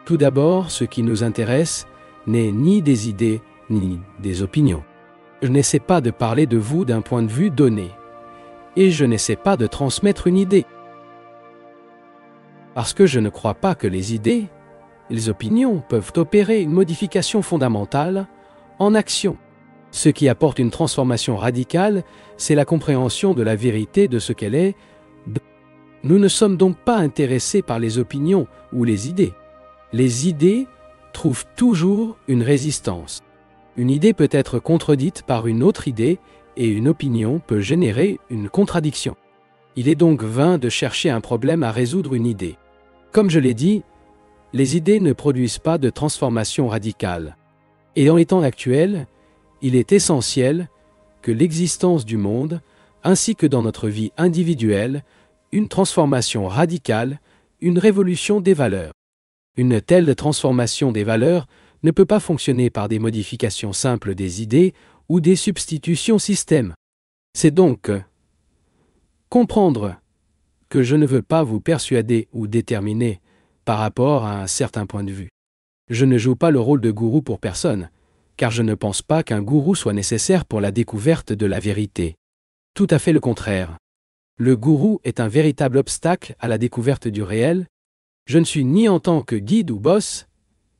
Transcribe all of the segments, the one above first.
Tout d'abord, ce qui nous intéresse n'est ni des idées, ni des opinions. Je n'essaie pas de parler de vous d'un point de vue donné. Et je n'essaie pas de transmettre une idée. Parce que je ne crois pas que les idées, les opinions peuvent opérer une modification fondamentale en action. Ce qui apporte une transformation radicale, c'est la compréhension de la vérité de ce qu'elle est. Nous ne sommes donc pas intéressés par les opinions ou les idées. Les idées trouvent toujours une résistance. Une idée peut être contredite par une autre idée et une opinion peut générer une contradiction. Il est donc vain de chercher un problème à résoudre une idée. Comme je l'ai dit, les idées ne produisent pas de transformation radicale. Et dans les temps actuels, il est essentiel que l'existence du monde, ainsi que dans notre vie individuelle, une transformation radicale, une révolution des valeurs. Une telle transformation des valeurs ne peut pas fonctionner par des modifications simples des idées ou des substitutions système. C'est donc comprendre que je ne veux pas vous persuader ou déterminer par rapport à un certain point de vue. Je ne joue pas le rôle de gourou pour personne, car je ne pense pas qu'un gourou soit nécessaire pour la découverte de la vérité. Tout à fait le contraire. Le gourou est un véritable obstacle à la découverte du réel. Je ne suis ni en tant que guide ou boss,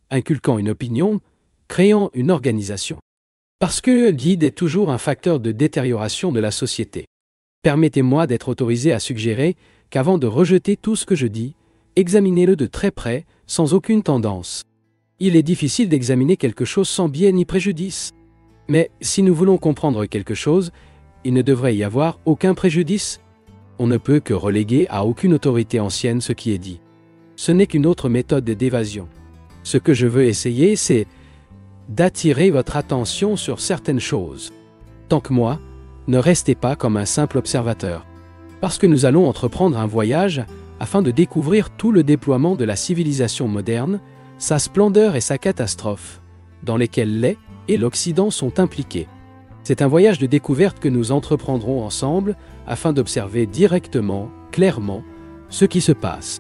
inculquant une opinion, créant une organisation. Parce que le guide est toujours un facteur de détérioration de la société. Permettez-moi d'être autorisé à suggérer qu'avant de rejeter tout ce que je dis, examinez-le de très près, sans aucune tendance. Il est difficile d'examiner quelque chose sans biais ni préjudice. Mais si nous voulons comprendre quelque chose, il ne devrait y avoir aucun préjudice. On ne peut que reléguer à aucune autorité ancienne ce qui est dit. Ce n'est qu'une autre méthode d'évasion. Ce que je veux essayer, c'est d'attirer votre attention sur certaines choses. Tant que moi, ne restez pas comme un simple observateur. Parce que nous allons entreprendre un voyage afin de découvrir tout le déploiement de la civilisation moderne, sa splendeur et sa catastrophe, dans lesquelles l'Est et l'Occident sont impliqués. C'est un voyage de découverte que nous entreprendrons ensemble afin d'observer directement, clairement, ce qui se passe.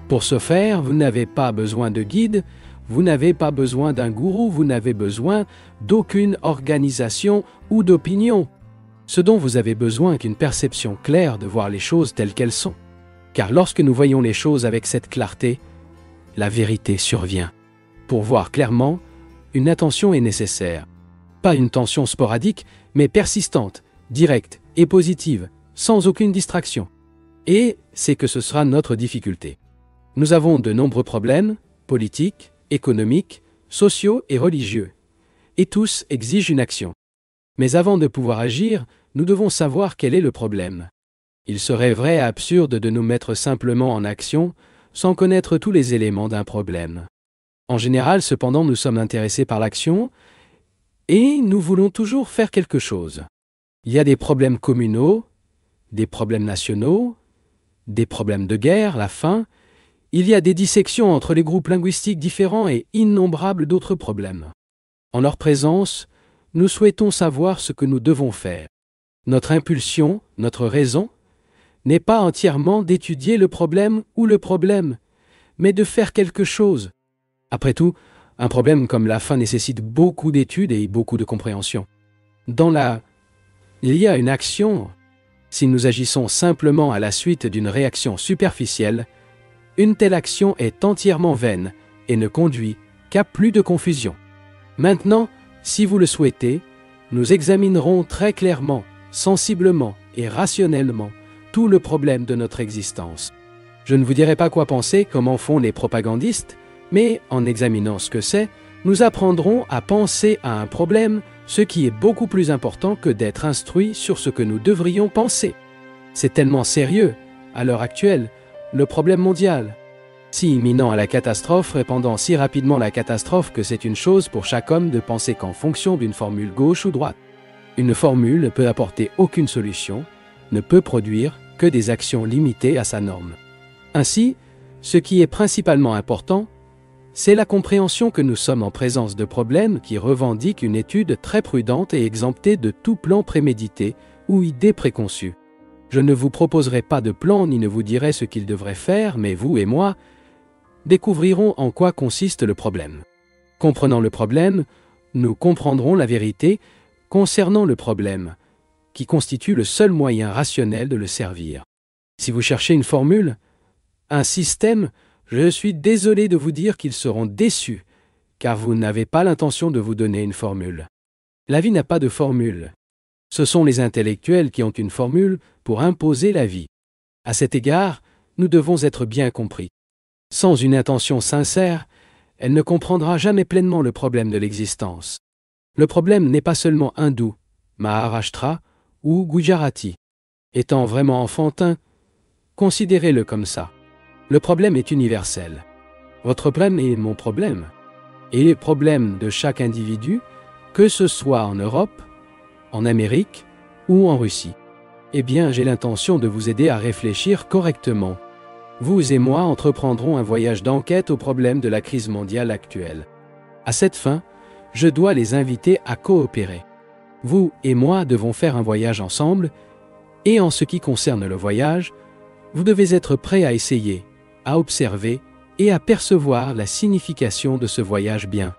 Pour ce faire, vous n'avez pas besoin de guide, vous n'avez pas besoin d'un gourou, vous n'avez besoin d'aucune organisation ou d'opinion. Ce dont vous avez besoin est une perception claire de voir les choses telles qu'elles sont. Car lorsque nous voyons les choses avec cette clarté, la vérité survient. Pour voir clairement, une attention est nécessaire. Pas une tension sporadique, mais persistante, directe et positive, sans aucune distraction. Et c'est que ce sera notre difficulté. Nous avons de nombreux problèmes, politiques, économiques, sociaux et religieux. Et tous exigent une action. Mais avant de pouvoir agir, nous devons savoir quel est le problème. Il serait vrai et absurde de nous mettre simplement en action, sans connaître tous les éléments d'un problème. En général, cependant, nous sommes intéressés par l'action et nous voulons toujours faire quelque chose. Il y a des problèmes communaux, des problèmes nationaux, des problèmes de guerre, la faim. Il y a des dissections entre les groupes linguistiques différents et innombrables d'autres problèmes. En leur présence, nous souhaitons savoir ce que nous devons faire. Notre impulsion, notre raison, n'est pas entièrement d'étudier le problème ou le problème, mais de faire quelque chose. Après tout, un problème comme la faim nécessite beaucoup d'études et beaucoup de compréhension. Il y a une action. Si nous agissons simplement à la suite d'une réaction superficielle, une telle action est entièrement vaine et ne conduit qu'à plus de confusion. Maintenant, si vous le souhaitez, nous examinerons très clairement, sensiblement et rationnellement tout le problème de notre existence. Je ne vous dirai pas quoi penser, comment font les propagandistes, mais en examinant ce que c'est, nous apprendrons à penser à un problème, ce qui est beaucoup plus important que d'être instruits sur ce que nous devrions penser. C'est tellement sérieux, à l'heure actuelle, le problème mondial. Si imminent à la catastrophe, répandant si rapidement la catastrophe que c'est une chose pour chaque homme de penser qu'en fonction d'une formule gauche ou droite. Une formule ne peut apporter aucune solution, ne peut produire que des actions limitées à sa norme. Ainsi, ce qui est principalement important, c'est la compréhension que nous sommes en présence de problèmes qui revendiquent une étude très prudente et exemptée de tout plan prémédité ou idée préconçue. Je ne vous proposerai pas de plan ni ne vous dirai ce qu'il devrait faire, mais vous et moi, découvrirons en quoi consiste le problème. Comprenant le problème, nous comprendrons la vérité concernant le problème, qui constitue le seul moyen rationnel de le servir. Si vous cherchez une formule, un système, je suis désolé de vous dire qu'ils seront déçus, car vous n'avez pas l'intention de vous donner une formule. La vie n'a pas de formule. Ce sont les intellectuels qui ont une formule pour imposer la vie. À cet égard, nous devons être bien compris. Sans une intention sincère, elle ne comprendra jamais pleinement le problème de l'existence. Le problème n'est pas seulement hindou, Maharashtra ou Gujarati. Étant vraiment enfantin, considérez-le comme ça. Le problème est universel. Votre problème est mon problème. Et les problèmes de chaque individu, que ce soit en Europe, en Amérique ou en Russie. Eh bien, j'ai l'intention de vous aider à réfléchir correctement. Vous et moi entreprendrons un voyage d'enquête au problème de la crise mondiale actuelle. À cette fin, je dois les inviter à coopérer. Vous et moi devons faire un voyage ensemble, et en ce qui concerne le voyage, vous devez être prêt à essayer, à observer et à percevoir la signification de ce voyage bien.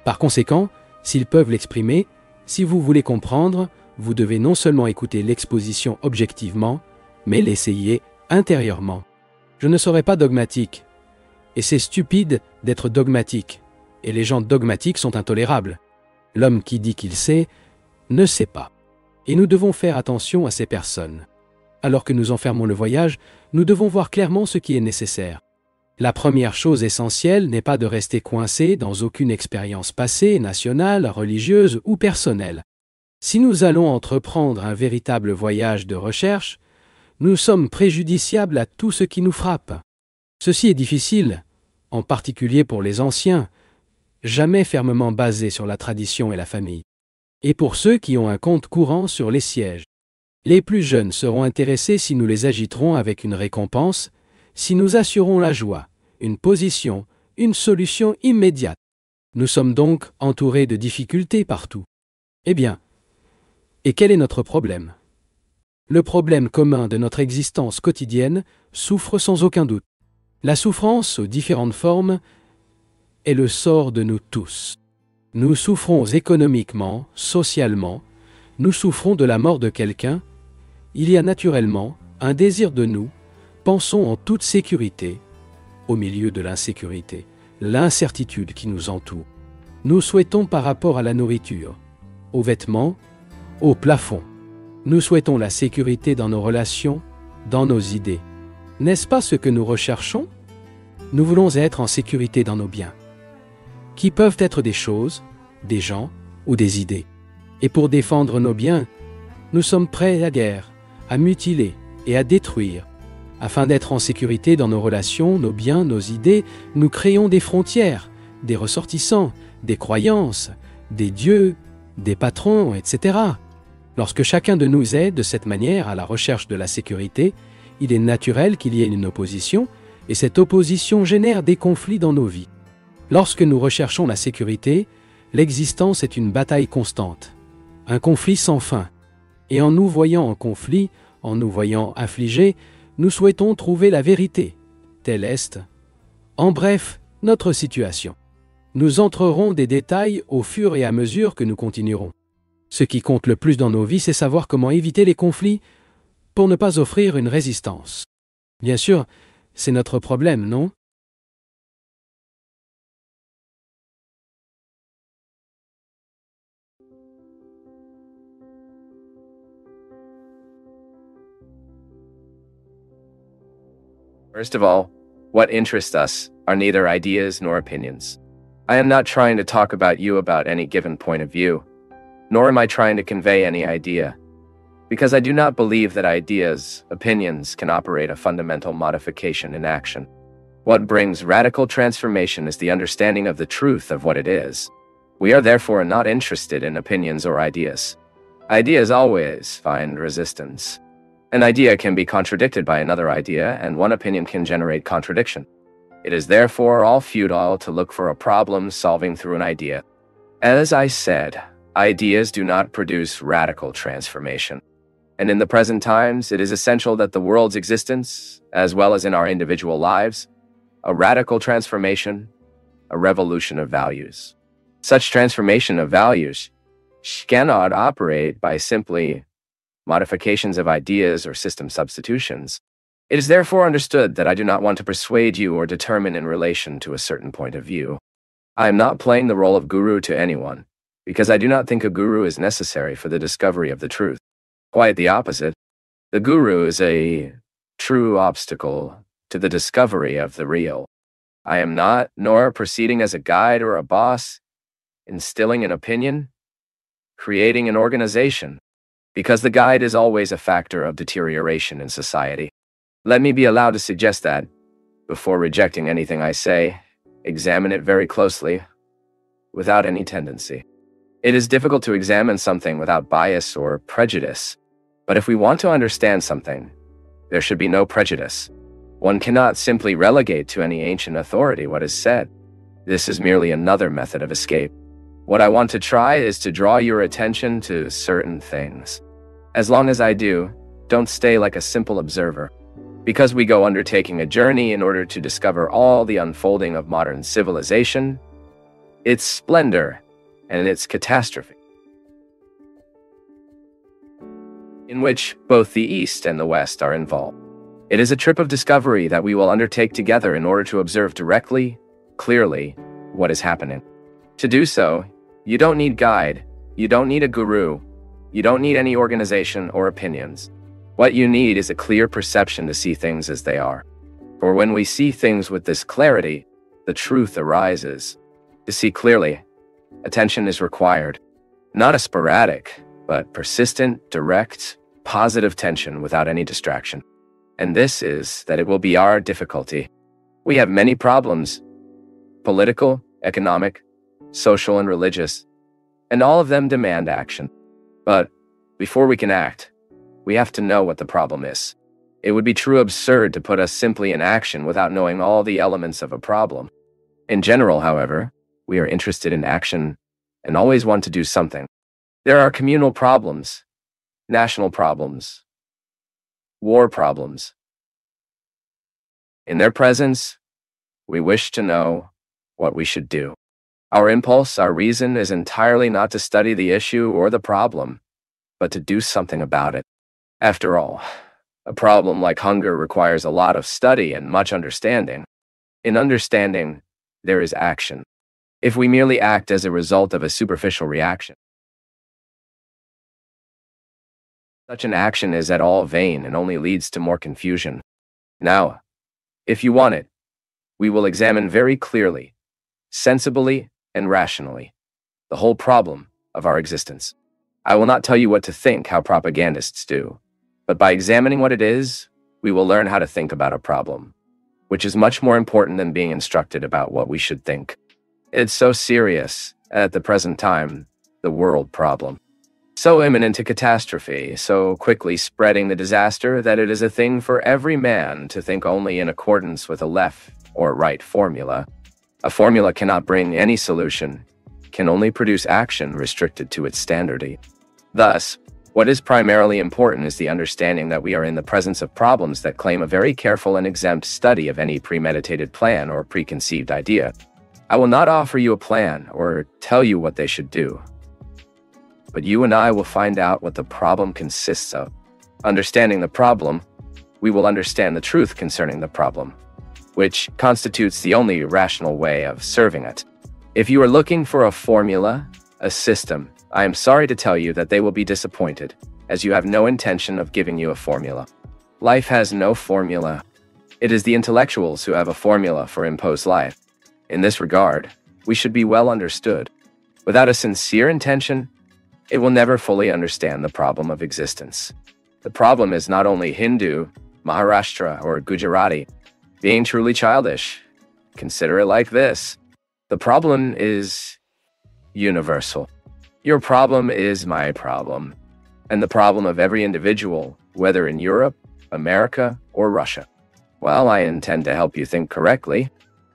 Par conséquent, s'ils peuvent l'exprimer, si vous voulez comprendre, vous devez non seulement écouter l'exposition objectivement, mais l'essayer intérieurement. Je ne serai pas dogmatique, et c'est stupide d'être dogmatique, et les gens dogmatiques sont intolérables. L'homme qui dit qu'il sait, ne sait pas. Et nous devons faire attention à ces personnes. Alors que nous enfermons le voyage, nous devons voir clairement ce qui est nécessaire. La première chose essentielle n'est pas de rester coincé dans aucune expérience passée, nationale, religieuse ou personnelle. Si nous allons entreprendre un véritable voyage de recherche, nous sommes préjudiciables à tout ce qui nous frappe. Ceci est difficile, en particulier pour les anciens, jamais fermement basés sur la tradition et la famille. Et pour ceux qui ont un compte courant sur les sièges. Les plus jeunes seront intéressés si nous les agiterons avec une récompense, si nous assurons la joie, une position, une solution immédiate. Nous sommes donc entourés de difficultés partout. Eh bien, et quel est notre problème? Le problème commun de notre existence quotidienne souffre sans aucun doute. La souffrance aux différentes formes est le sort de nous tous. Nous souffrons économiquement, socialement, nous souffrons de la mort de quelqu'un. Il y a naturellement un désir de nous, pensons en toute sécurité, au milieu de l'insécurité, l'incertitude qui nous entoure. Nous souhaitons par rapport à la nourriture, aux vêtements, au plafond. Nous souhaitons la sécurité dans nos relations, dans nos idées. N'est-ce pas ce que nous recherchons? Nous voulons être en sécurité dans nos biens, qui peuvent être des choses, des gens ou des idées. Et pour défendre nos biens, nous sommes prêts à la guerre, à mutiler et à détruire. Afin d'être en sécurité dans nos relations, nos biens, nos idées, nous créons des frontières, des ressortissants, des croyances, des dieux, des patrons, etc. Lorsque chacun de nous est de cette manière à la recherche de la sécurité, il est naturel qu'il y ait une opposition, et cette opposition génère des conflits dans nos vies. Lorsque nous recherchons la sécurité, l'existence est une bataille constante, un conflit sans fin. Et en nous voyant en conflit, en nous voyant affligés, nous souhaitons trouver la vérité. Tel est, en bref, notre situation. Nous entrerons des détails au fur et à mesure que nous continuerons. Ce qui compte le plus dans nos vies, c'est savoir comment éviter les conflits pour ne pas offrir une résistance. Bien sûr, c'est notre problème, non? First of all, what interests us are neither ideas nor opinions. I am not trying to talk about you about any given point of view, nor am I trying to convey any idea, because I do not believe that ideas, opinions can operate a fundamental modification in action. What brings radical transformation is the understanding of the truth of what it is. We are therefore not interested in opinions or ideas. Ideas always find resistance. An idea can be contradicted by another idea, and one opinion can generate contradiction. It is therefore all futile to look for a problem solving through an idea. As I said, ideas do not produce radical transformation. And in the present times, it is essential that the world's existence, as well as in our individual lives, a radical transformation, a revolution of values. Such transformation of values cannot operate by simply modifications of ideas or system substitutions. It is therefore understood that I do not want to persuade you or determine in relation to a certain point of view. I am not playing the role of guru to anyone, because I do not think a guru is necessary for the discovery of the truth. Quite the opposite. The guru is a true obstacle to the discovery of the real. I am not, nor proceeding as a guide or a boss, instilling an opinion, creating an organization, because the guide is always a factor of deterioration in society. Let me be allowed to suggest that, before rejecting anything I say, examine it very closely, without any tendency. It is difficult to examine something without bias or prejudice, but if we want to understand something, there should be no prejudice. One cannot simply relegate to any ancient authority what is said. This is merely another method of escape. What I want to try is to draw your attention to certain things. As long as I do, don't stay like a simple observer. Because we go undertaking a journey in order to discover all the unfolding of modern civilization, its splendor, and its catastrophe, in which both the East and the West are involved. It is a trip of discovery that we will undertake together in order to observe directly, clearly, what is happening. To do so, you don't need guide, you don't need a guru, you don't need any organization or opinions. What you need is a clear perception to see things as they are. For when we see things with this clarity, the truth arises. To see clearly, attention is required. Not a sporadic, but persistent, direct, positive tension without any distraction. And this is that it will be our difficulty. We have many problems: political, economic, social, and religious, and all of them demand action. But before we can act, we have to know what the problem is. It would be true absurd to put us simply in action without knowing all the elements of a problem. In general, however, we are interested in action and always want to do something. There are communal problems, national problems, war problems. In their presence, we wish to know what we should do. Our impulse, our reason is entirely not to study the issue or the problem, but to do something about it. After all, a problem like hunger requires a lot of study and much understanding. In understanding, there is action. If we merely act as a result of a superficial reaction, such an action is at all vain and only leads to more confusion. Now, if you want it, we will examine very clearly, sensibly, and rationally the whole problem of our existence. I will not tell you what to think, how propagandists do, but by examining what it is, we will learn how to think about a problem, which is much more important than being instructed about what we should think. It's so serious, at the present time, the world problem. So imminent to catastrophe, so quickly spreading the disaster that it is a thing for every man to think only in accordance with a left or right formula. A formula cannot bring any solution, can only produce action restricted to its standardity. Thus, what is primarily important is the understanding that we are in the presence of problems that claim a very careful and exempt study of any premeditated plan or preconceived idea. I will not offer you a plan or tell you what they should do, but you and I will find out what the problem consists of. Understanding the problem, we will understand the truth concerning the problem, which constitutes the only rational way of serving it. If you are looking for a formula, a system, I am sorry to tell you that they will be disappointed, as you have no intention of giving you a formula. Life has no formula. It is the intellectuals who have a formula for imposed life. In this regard, we should be well understood. Without a sincere intention, it will never fully understand the problem of existence. The problem is not only Hindu, Maharashtra, or Gujarati, being truly childish. Consider it like this. The problem is universal. Your problem is my problem, and the problem of every individual, whether in Europe, America, or Russia. Well, I intend to help you think correctly.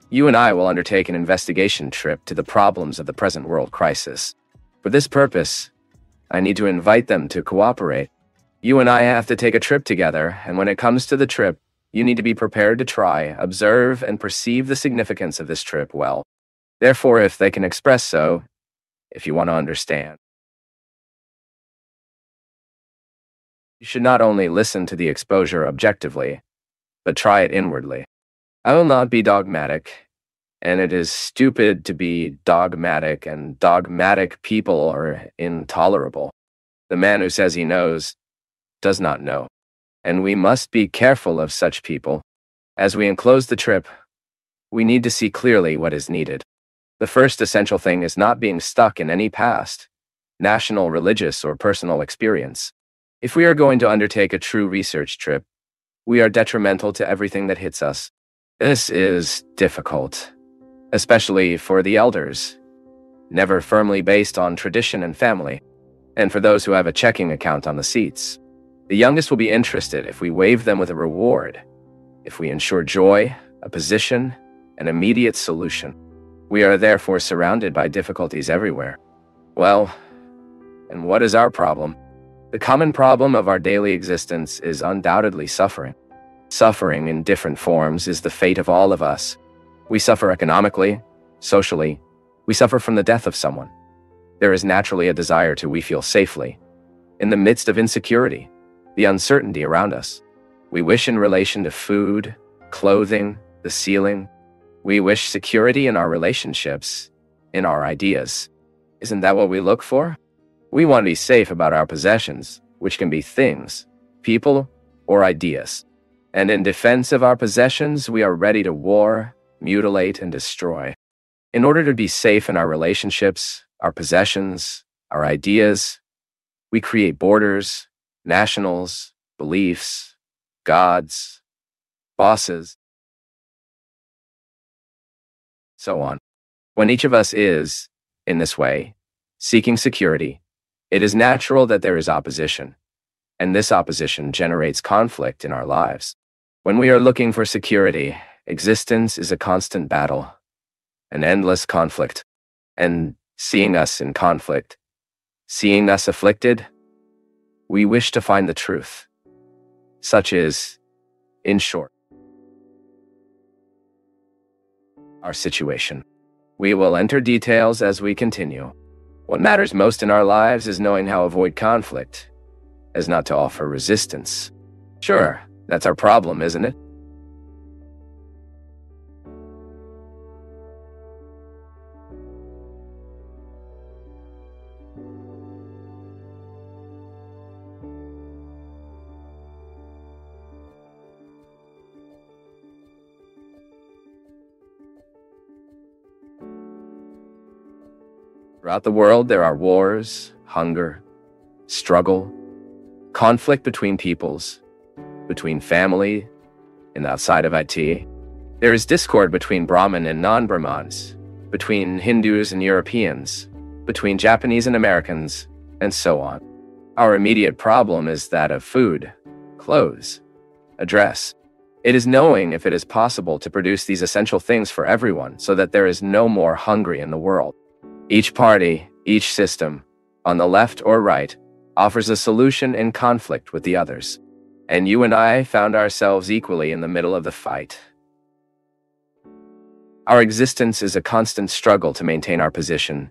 You and I will undertake an investigation trip to the problems of the present world crisis. For this purpose, I need to invite them to cooperate. You and I have to take a trip together, and when it comes to the trip, You need to be prepared to try, observe, and perceive the significance of this trip well. Therefore, if they can express so, if you want to understand, you should not only listen to the exposure objectively, but try it inwardly. I will not be dogmatic, and it is stupid to be dogmatic, and dogmatic people are intolerable. The man who says he knows does not know, and we must be careful of such people. As we enclose the trip, we need to see clearly what is needed. The first essential thing is not being stuck in any past, national, religious, or personal experience. If we are going to undertake a true research trip, we are detrimental to everything that hits us. This is difficult, especially for the elders, never firmly based on tradition and family, and for those who have a checking account on the seats. The youngest will be interested if we wave them with a reward, if we ensure joy, a position, an immediate solution. We are therefore surrounded by difficulties everywhere. Well, and what is our problem? The common problem of our daily existence is undoubtedly suffering. Suffering in different forms is the fate of all of us. We suffer economically, socially. We suffer from the death of someone. There is naturally a desire to we feel safely. In the midst of insecurity, the uncertainty around us, we wish in relation to food, clothing, the ceiling. We wish security in our relationships, in our ideas. Isn't that what we look for? We want to be safe about our possessions, which can be things, people, or ideas. And in defense of our possessions, we are ready to war, mutilate, and destroy. In order to be safe in our relationships, our possessions, our ideas, we create borders, nationals, beliefs, gods, bosses, so on. When each of us is, in this way, seeking security, it is natural that there is opposition, and this opposition generates conflict in our lives. When we are looking for security, existence is a constant battle, an endless conflict, and seeing us in conflict, seeing us afflicted, we wish to find the truth. Such is, in short, our situation. We will enter details as we continue. What matters most in our lives is knowing how to avoid conflict, as not to offer resistance. Sure, that's our problem, isn't it? Throughout the world, there are wars, hunger, struggle, conflict between peoples, between family and outside of it. There is discord between Brahmin and non-Brahmins, between Hindus and Europeans, between Japanese and Americans, and so on. Our immediate problem is that of food, clothes, a dress. It is knowing if it is possible to produce these essential things for everyone so that there is no more hungry in the world. Each party, each system, on the left or right, offers a solution in conflict with the others. And you and I found ourselves equally in the middle of the fight. Our existence is a constant struggle to maintain our position,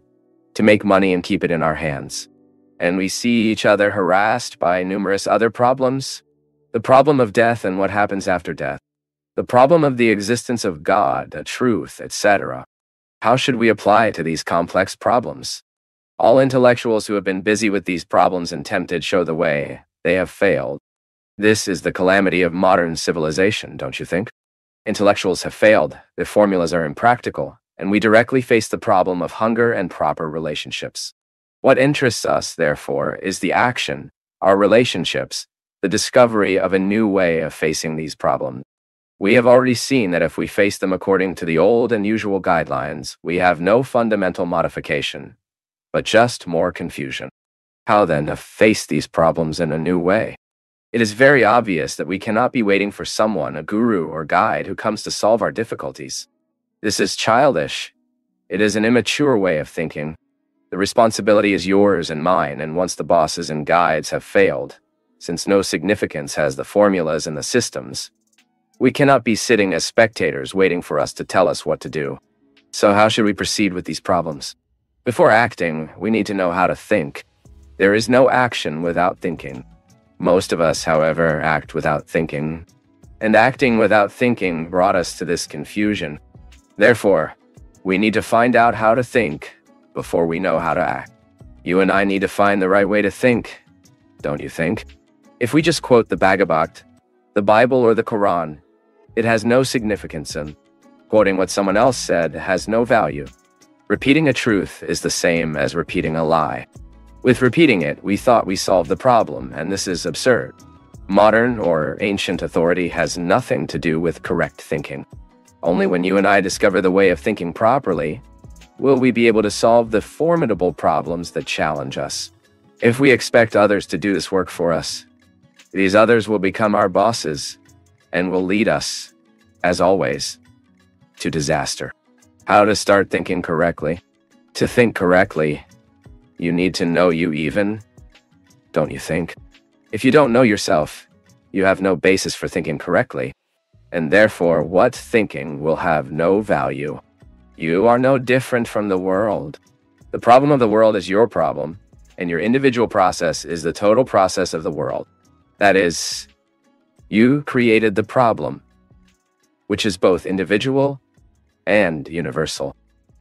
to make money and keep it in our hands. And we see each other harassed by numerous other problems. The problem of death and what happens after death. The problem of the existence of God, a truth, etc. How should we apply to these complex problems? All intellectuals who have been busy with these problems and tempted show the way. They have failed. This is the calamity of modern civilization, don't you think? Intellectuals have failed, their formulas are impractical, and we directly face the problem of hunger and proper relationships. What interests us, therefore, is the action, our relationships, the discovery of a new way of facing these problems. We have already seen that if we face them according to the old and usual guidelines, we have no fundamental modification, but just more confusion. How then to face these problems in a new way? It is very obvious that we cannot be waiting for someone, a guru or guide, who comes to solve our difficulties. This is childish. It is an immature way of thinking. The responsibility is yours and mine, and once the bosses and guides have failed, since no significance has the formulas and the systems, We cannot be sitting as spectators waiting for us to tell us what to do. So how should we proceed with these problems? Before acting, we need to know how to think. There is no action without thinking. Most of us, however, act without thinking. And acting without thinking brought us to this confusion. Therefore, we need to find out how to think before we know how to act. You and I need to find the right way to think, don't you think? If we just quote the Bhagavad, the Bible, or the Quran, it has no significance, and quoting what someone else said has no value. Repeating a truth is the same as repeating a lie. With repeating it, we thought we solved the problem, and this is absurd. Modern or ancient authority has nothing to do with correct thinking. Only when you and I discover the way of thinking properly will we be able to solve the formidable problems that challenge us. If we expect others to do this work for us, these others will become our bosses and will lead us, as always, to disaster. How to start thinking correctly? To think correctly, you need to know you even, don't you think? If you don't know yourself, you have no basis for thinking correctly, and therefore what thinking will have no value. You are no different from the world. The problem of the world is your problem, and your individual process is the total process of the world. That is, you created the problem, which is both individual and universal.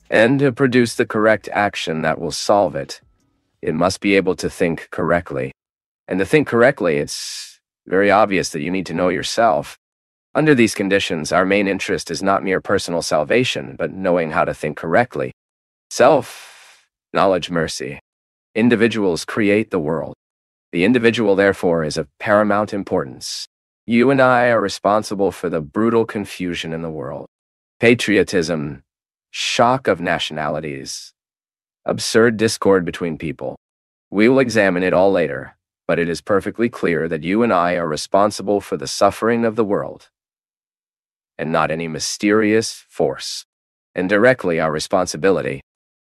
And to produce the correct action that will solve it, it must be able to think correctly. And to think correctly, it's very obvious that you need to know yourself. Under these conditions, our main interest is not mere personal salvation, but knowing how to think correctly. Self-knowledge, mercy. Individuals create the world. The individual, therefore, is of paramount importance. You and I are responsible for the brutal confusion in the world. Patriotism, shock of nationalities, absurd discord between people. We will examine it all later, but it is perfectly clear that you and I are responsible for the suffering of the world, and not any mysterious force. And directly our responsibility.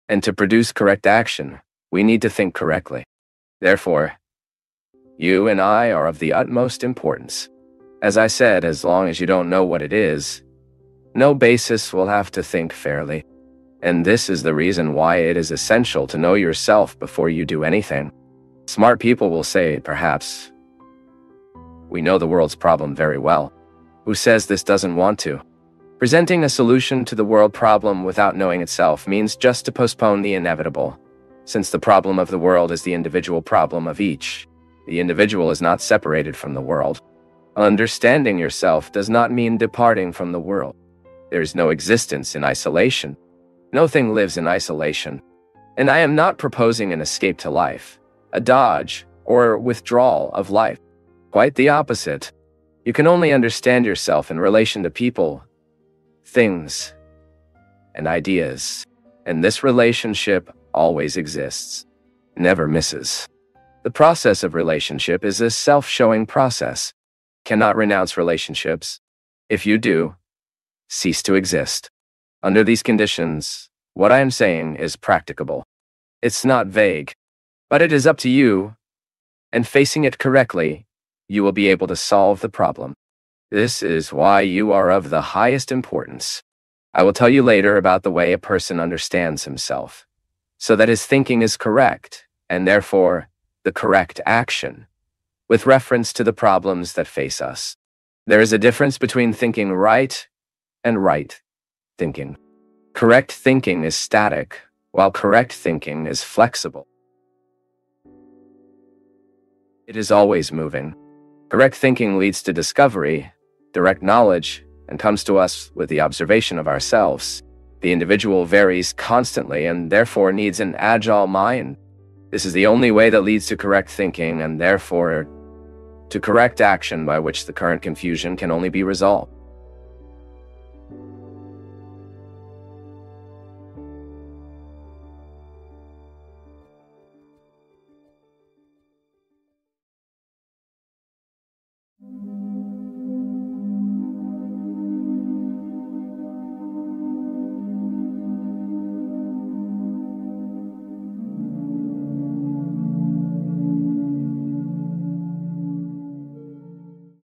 And to produce correct action, we need to think correctly. Therefore, you and I are of the utmost importance. As I said, as long as you don't know what it is, no basis will have to think fairly. And this is the reason why it is essential to know yourself before you do anything. Smart people will say, perhaps, we know the world's problem very well. Who says this doesn't want to? Presenting a solution to the world problem without knowing itself means just to postpone the inevitable. Since the problem of the world is the individual problem of each, the individual is not separated from the world. Understanding yourself does not mean departing from the world. There is no existence in isolation. No thing lives in isolation. And I am not proposing an escape to life, a dodge, or withdrawal of life. Quite the opposite. You can only understand yourself in relation to people, things, and ideas. And this relationship always exists, never misses. The process of relationship is a self-showing process. Cannot renounce relationships. If you do, cease to exist. Under these conditions, what I am saying is practicable. It's not vague, but it is up to you, and facing it correctly, you will be able to solve the problem. This is why you are of the highest importance. I will tell you later about the way a person understands himself, so that his thinking is correct, and therefore, the correct action, with reference to the problems that face us. There is a difference between thinking right and right thinking. Correct thinking is static, while correct thinking is flexible. It is always moving. Correct thinking leads to discovery, direct knowledge, and comes to us with the observation of ourselves. The individual varies constantly and therefore needs an agile mind. This is the only way that leads to correct thinking and therefore to correct action by which the current confusion can only be resolved.